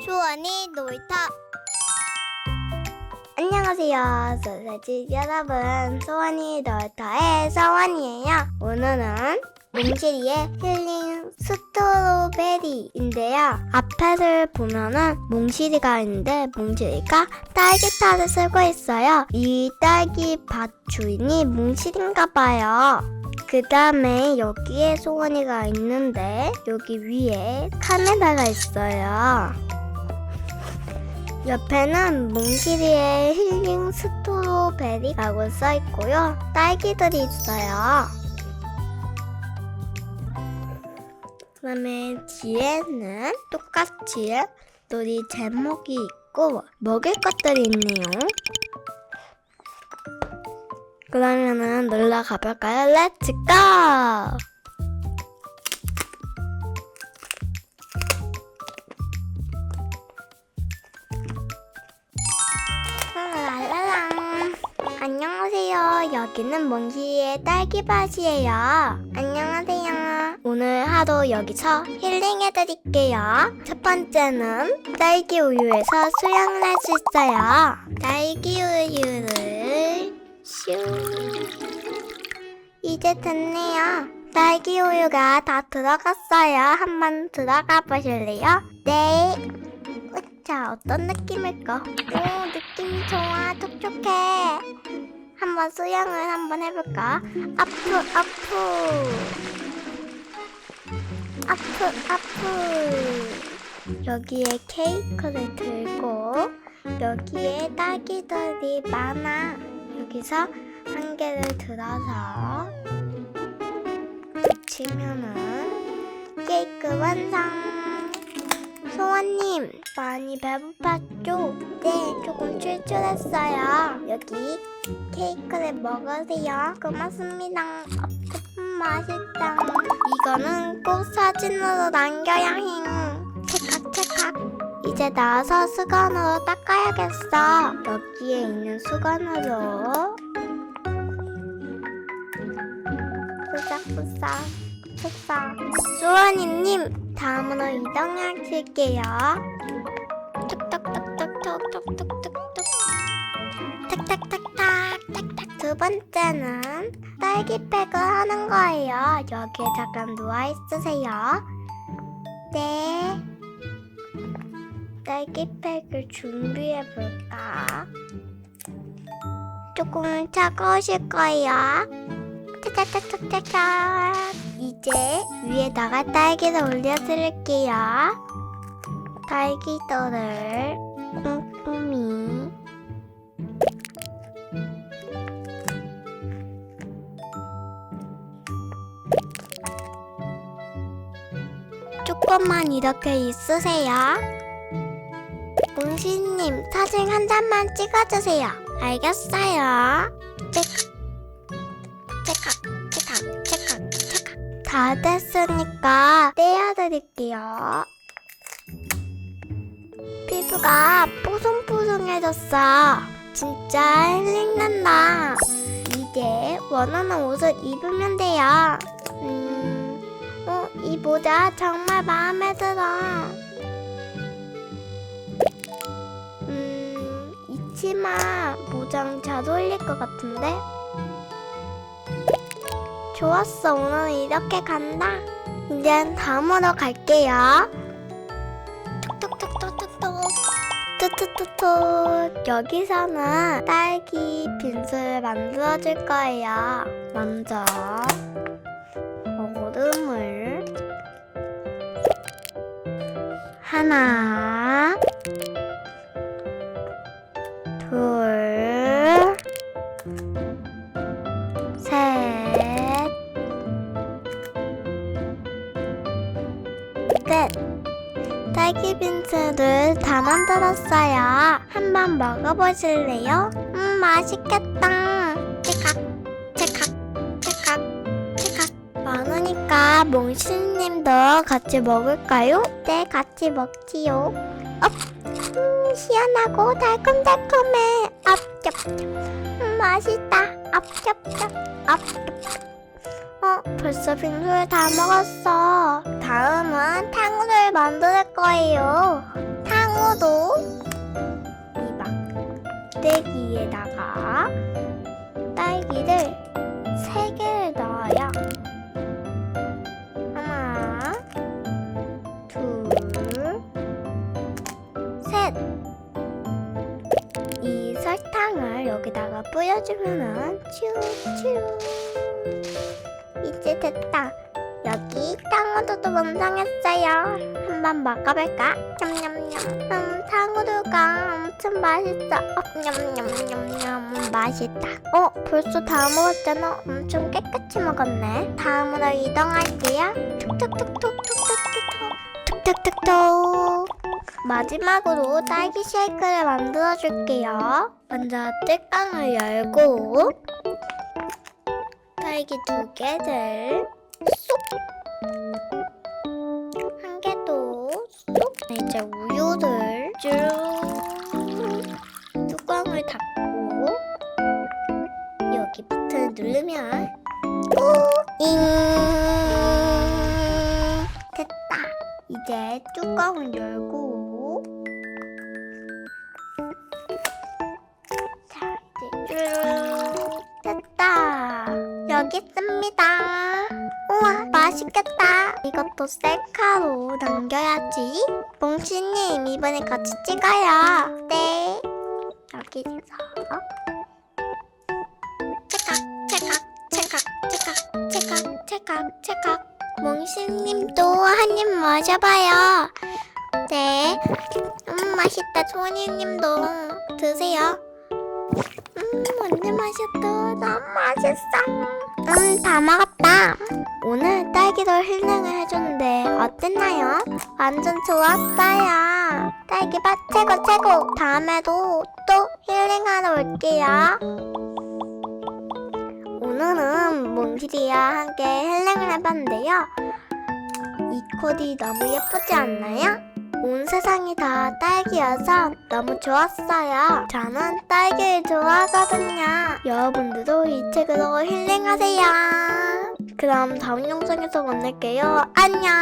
소원이 놀이터. 안녕하세요, 소세지 여러분. 소원이 놀이터의 소원이에요. 오늘은 몽실이의 힐링 스트로베리인데요. 앞에를 보면은 몽실이가 있는데 몽실이가 딸기타를 쓰고 있어요. 이 딸기밭 주인이 몽실인가봐요. 그 다음에 여기에 소원이가 있는데 여기 위에 카메라가 있어요. 옆에는 몽실이의 힐링 스트로베리라고 써있고요. 딸기들이 있어요. 그 다음에 뒤에는 똑같이 놀이 제목이 있고 먹을 것들이 있네요. 그러면은 놀러 가볼까요? 렛츠 고! 랄랄랑. 안녕하세요. 여기는 몽실이의 딸기밭이에요. 안녕하세요. 오늘 하루 여기서 힐링해드릴게요. 첫 번째는 딸기 우유에서 수영을 할 수 있어요. 딸기 우유를 슈. 이제 됐네요. 딸기 우유가 다 들어갔어요. 한번 들어가 보실래요? 네. 자, 어떤 느낌일까? 오, 느낌이 좋아. 촉촉해. 한번 수영을 한번 해볼까? 아프, 아프. 아프, 아프. 여기에 케이크를 들고 여기에 딸기들이 많아. 여기서 한 개를 들어서 붙이면은 케이크 완성. 소원님, 많이 배고팠죠? 네, 조금 출출했어요. 여기 케이크를 먹으세요. 고맙습니다. 맛있다. 이거는 꼭 사진으로 남겨야 해. 찰칵찰칵. 이제 나와서 수건으로 닦아야겠어. 여기에 있는 수건으로 푸싹푸싹 푸싹. 소원이님, 다음으로 이동하실게요. 툭툭툭툭툭툭툭툭툭. 탁탁탁탁탁탁. 두 번째는 딸기팩을 하는 거예요. 여기에 잠깐 누워있으세요. 네. 딸기팩을 준비해볼까? 조금 차가우실 거예요. 차차차차차차. 이제 위에다가 딸기를 올려드릴게요. 딸기들을 꼼꼼히 조금만 이렇게 있으세요. 몽실님, 사진 한 장만 찍어주세요. 알겠어요. 체크. 다 됐으니까 떼어드릴게요. 피부가 뽀송뽀송해졌어. 진짜 힐링난다. 이제 원하는 옷을 입으면 돼요. 이 모자 정말 마음에 들어. 이 치마 모자랑 잘 어울릴 것 같은데? 좋았어. 오늘 이렇게 간다. 이제 다음으로 갈게요. 툭툭툭툭툭툭. 툭툭툭툭. 여기서는 딸기 빙수를 만들어줄 거예요. 먼저 얼음을 하나, 둘, 셋, 넷. 딸기 빙수를 다 만들었어요. 한번 먹어보실래요? 맛있겠다. 체칵. 많으니까 몽실님도 같이 먹을까요? 네, 같이 먹지요. 시원하고 달콤달콤해. 맛있다. 앞잡잡 앞. 벌써 빙수를 다 먹었어. 다음은 탕후루를 만들 거예요. 탕후루 이 막대기에다가 딸기를 3개를 넣어요. 하나, 둘, 셋. 이 설탕을 여기다가 뿌려주면은 츄츄. 이제 됐다. 여기 탕후루도 완성했어요. 한번 먹어볼까? 냠냠냠. 탕후루가 엄청 맛있어. 냠냠냠냠. 맛있다. 벌써 다 먹었잖아. 엄청 깨끗이 먹었네. 다음으로 이동할게요. 툭툭툭툭툭툭툭툭툭툭툭. 마지막으로 딸기 쉐이크를 만들어 줄게요. 먼저 뚜껑을 열고 딸기 2개를 쏙! 한 개 더 쏙! 이제 우유를 쭉 뚜껑을 닫고 여기 버튼을 누르면 잉! 됐다! 이제 뚜껑을 열고 자, 이제 쭉 됐다! 여기 있습니다. 우와, 맛있겠다. 이것도 셀카로 남겨야지. 몽치님, 이번에 같이 찍어요. 네. 여기서 체각. 몽치님도 한 입 마셔봐요. 네. 맛있다. 소니님도 드세요. 완전 맛있다. 너무 맛있어. 다 먹었다. 오늘 딸기도 힐링을 해줬는데 어땠나요? 완전 좋았어요. 딸기맛 최고. 다음에도 또 힐링하러 올게요. 오늘은 몽실이와 함께 힐링을 해봤는데요. 이 코디 너무 예쁘지 않나요? 온 세상이 다 딸기여서 너무 좋았어요. 저는 딸기를 좋아하거든요. 여러분들도 이 책으로 힐링하세요. 그럼 다음 영상에서 만날게요. 안녕.